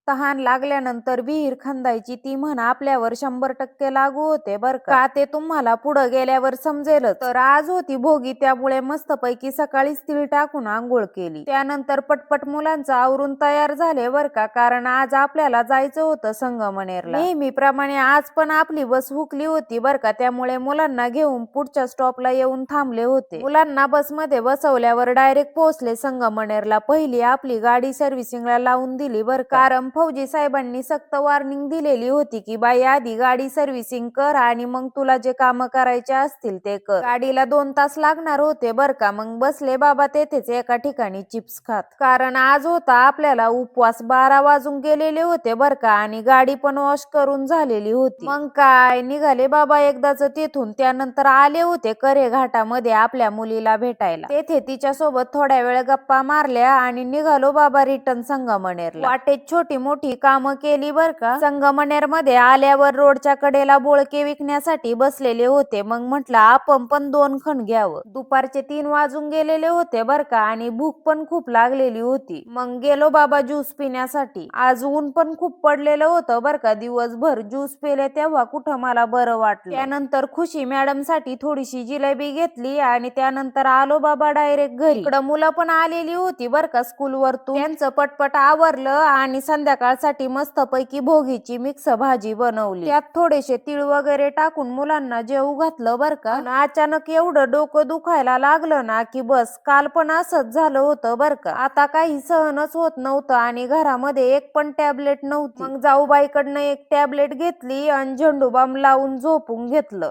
तहान लागल्यानंतर विहीर खंदायची ती म्हण आपल्यावर 100% लागू होते बर का. ते तुम्हाला पुढे गेल्यावर समजेलच. तर आज होती भोगी, त्यामुळे मस्तपैकी सकाळीच तीळ टाकून आंघोळ केली. त्यानंतर पटपट मुलांचं आवरून तयार झाले बर का, कारण आज आपल्याला जायचं होतं संगमनेरला. नेहमीप्रमाणे आज पण आपली बस हुकली होती बर का, त्यामुळे मुलांना घेऊन पुढच्या स्टॉपला येऊन थांबले होते. मुलांना बसमध्ये बसवल्यावर डायरेक्ट पोहोचले संगमनेरला. पहिली आपली गाडी सर्व्हिसिंगला लावून दिली बर का, कारण फौजी साहेबांनी सक्त वॉर्निंग दिलेली होती की बाई आधी गाडी सर्व्हिसिंग कर आणि मग तुला जे काम करायचे असतील ते कर. गाडीला 2 तास लागणार होते बर का. मग बसले बाबा तेथेच एका ठिकाणी चिप्स खात, कारण आज होता आपल्याला उपवास. 12 वाजून गेलेले होते बर का आणि गाडी पण वॉश करून झालेली होती. मग काय निघाले बाबा एकदाच तेथून. त्यानंतर आले होते करे घाटामध्ये आपल्या मुलीला भेटायला. तेथे तिच्या सोबत थोड्या वेळ गप्पा मारल्या आणि निघालो बाबा रिटर्न संगमनेरला. वाटेत छोटी मोठी कामं केली बर का. संगमनेर मध्ये आल्यावर रोडच्या कडेला बोळके विकण्यासाठी बसलेले होते. मग म्हटलं आपण पण 2 खण घ्यावं. दुपारचे 3 वाजून गेलेले होते बर का आणि भूक पण खूप लागलेली होती. मग गेलो बाबा ज्यूस पिण्यासाठी. आज ऊन पण खूप पडलेलं होतं बर का. दिवसभर ज्यूस पिले तेव्हा कुठं मला बरं वाटलं. त्यानंतर खुशी मॅडम साठी थोडीशी जिलेबी घेतली आणि त्यानंतर आलो बाबा डायरेक्ट घरी. इकडं मुलं पण आलेली होती बर का स्कूल वरतून. त्यांचं पटपट आवरलं आणि संध्याकाळसाठी मस्तपैकी भोगीची मिक्स भाजी बनवली. त्यात थोडेसे तीळ वगैरे टाकून मुलांना जेवू घातलं बर का. अचानक एवढं डोकं दुखायला लागलं ना की बस. काल पण असंच झालं होतं बर का. आता काही सहनच होत नव्हतं आणि घरामध्ये एक पण टॅबलेट नव्हती. मग जाऊबाईकडनं एक टॅबलेट घेतली आणि झेंडू बाम लावून झोपून घेतलं.